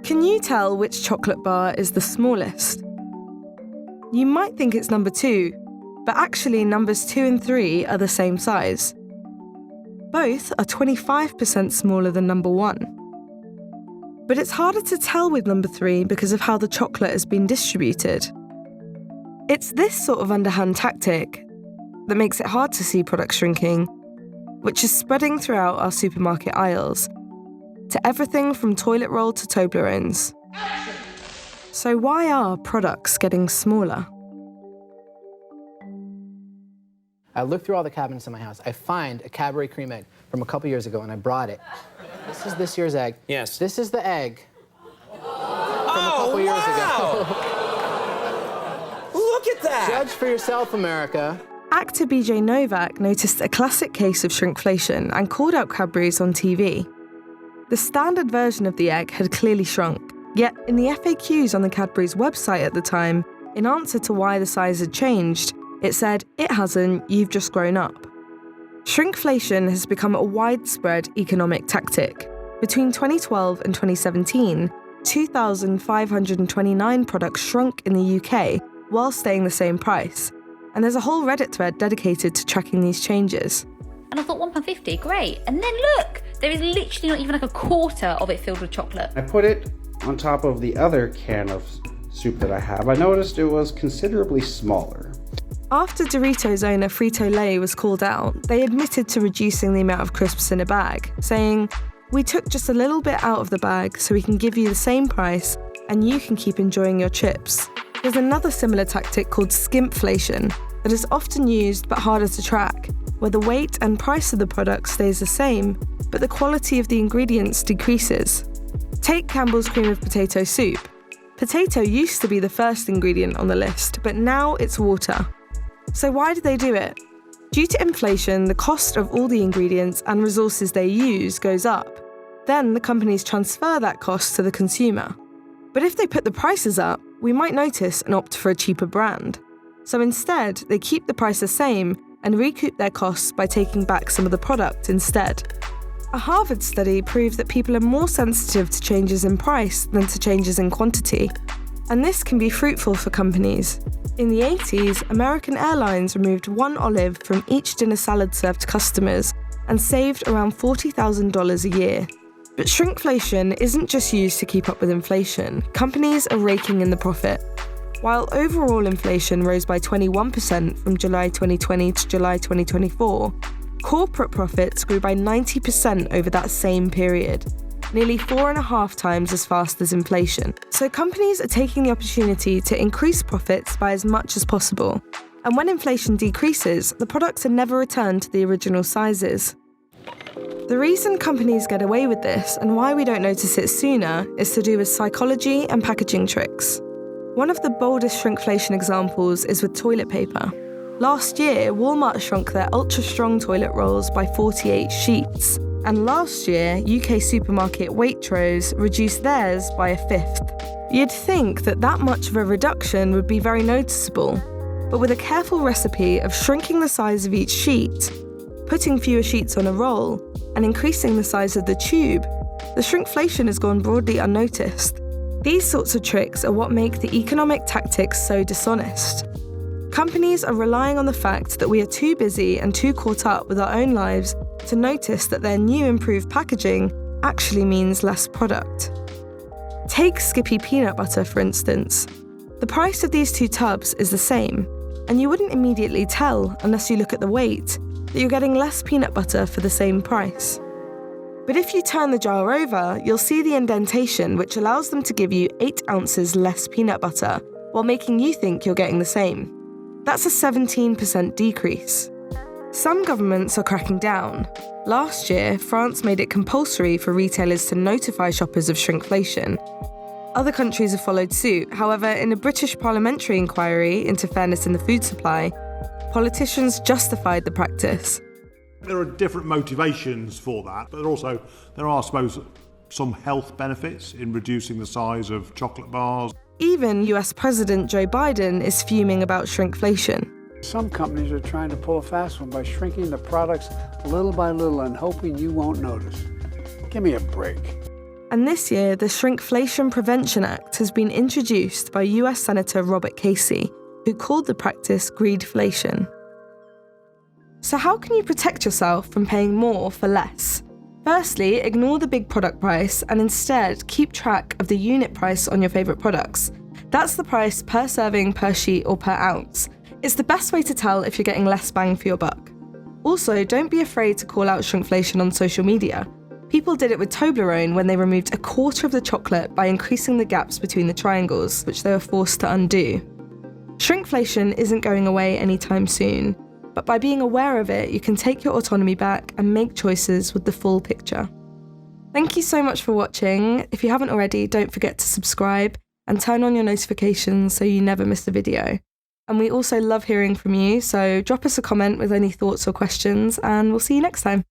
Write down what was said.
Can you tell which chocolate bar is the smallest? You might think it's number 2, but actually numbers 2 and 3 are the same size. Both are 25% smaller than number 1. But it's harder to tell with number 3 because of how the chocolate has been distributed. It's this sort of underhand tactic that makes it hard to see products shrinking, which is spreading throughout our supermarket aisles, to everything from toilet roll to Toblerones. So why are products getting smaller? I look through all the cabinets in my house. I find a Cadbury cream egg from a couple years ago, and I brought it. This is this year's egg. Yes. This is the egg from a couple years ago. Look at that! Judge for yourself, America. Actor BJ Novak noticed a classic case of shrinkflation and called out Cadbury's on TV. The standard version of the egg had clearly shrunk, yet in the FAQs on the Cadbury's website at the time, in answer to why the size had changed, it said, "It hasn't, you've just grown up." Shrinkflation has become a widespread economic tactic. Between 2012 and 2017, 2,529 products shrunk in the UK while staying the same price. And there's a whole Reddit thread dedicated to tracking these changes. And I thought £1.50, great. And then look, there is literally not even like a quarter of it filled with chocolate. I put it on top of the other can of soup that I have. I noticed it was considerably smaller. After Doritos owner Frito-Lay was called out, they admitted to reducing the amount of crisps in a bag, saying, "We took just a little bit out of the bag so we can give you the same price and you can keep enjoying your chips." There's another similar tactic called skimpflation that is often used but harder to track, where the weight and price of the product stays the same, but the quality of the ingredients decreases. Take Campbell's cream of potato soup. Potato used to be the first ingredient on the list, but now it's water. So why do they do it? Due to inflation, the cost of all the ingredients and resources they use goes up. Then the companies transfer that cost to the consumer. But if they put the prices up, we might notice and opt for a cheaper brand. So instead, they keep the price the same and recoup their costs by taking back some of the product instead. A Harvard study proved that people are more sensitive to changes in price than to changes in quantity. And this can be fruitful for companies. In the 80s, American Airlines removed 1 olive from each dinner salad served to customers and saved around $40,000 a year. But shrinkflation isn't just used to keep up with inflation. Companies are raking in the profit. While overall inflation rose by 21% from July 2020 to July 2024, corporate profits grew by 90% over that same period, nearly 4.5 times as fast as inflation. So companies are taking the opportunity to increase profits by as much as possible. And when inflation decreases, the products are never returned to the original sizes. The reason companies get away with this and why we don't notice it sooner is to do with psychology and packaging tricks. One of the boldest shrinkflation examples is with toilet paper. Last year, Walmart shrunk their ultra-strong toilet rolls by 48 sheets. And last year, UK supermarket Waitrose reduced theirs by a fifth. You'd think that much of a reduction would be very noticeable, but with a careful recipe of shrinking the size of each sheet, putting fewer sheets on a roll, and increasing the size of the tube, the shrinkflation has gone broadly unnoticed. These sorts of tricks are what make the economic tactics so dishonest. Companies are relying on the fact that we are too busy and too caught up with our own lives to notice that their new improved packaging actually means less product. Take Skippy peanut butter, for instance. The price of these 2 tubs is the same, and you wouldn't immediately tell, unless you look at the weight, that you're getting less peanut butter for the same price. But if you turn the jar over, you'll see the indentation, which allows them to give you 8 ounces less peanut butter, while making you think you're getting the same. That's a 17% decrease. Some governments are cracking down. Last year, France made it compulsory for retailers to notify shoppers of shrinkflation. Other countries have followed suit. However, in a British parliamentary inquiry into fairness in the food supply, politicians justified the practice. There are different motivations for that, but there are, I suppose, some health benefits in reducing the size of chocolate bars. Even US President Joe Biden is fuming about shrinkflation. Some companies are trying to pull a fast one by shrinking the products little by little and hoping you won't notice. Give me a break. And this year, the Shrinkflation Prevention Act has been introduced by US Senator Robert Casey, who called the practice greedflation. So how can you protect yourself from paying more for less? Firstly, ignore the big product price and instead keep track of the unit price on your favourite products. That's the price per serving, per sheet or per ounce. It's the best way to tell if you're getting less bang for your buck. Also, don't be afraid to call out shrinkflation on social media. People did it with Toblerone when they removed a quarter of the chocolate by increasing the gaps between the triangles, which they were forced to undo. Shrinkflation isn't going away anytime soon, but by being aware of it, you can take your autonomy back and make choices with the full picture. Thank you so much for watching. If you haven't already, don't forget to subscribe and turn on your notifications so you never miss a video. And we also love hearing from you, so drop us a comment with any thoughts or questions, and we'll see you next time.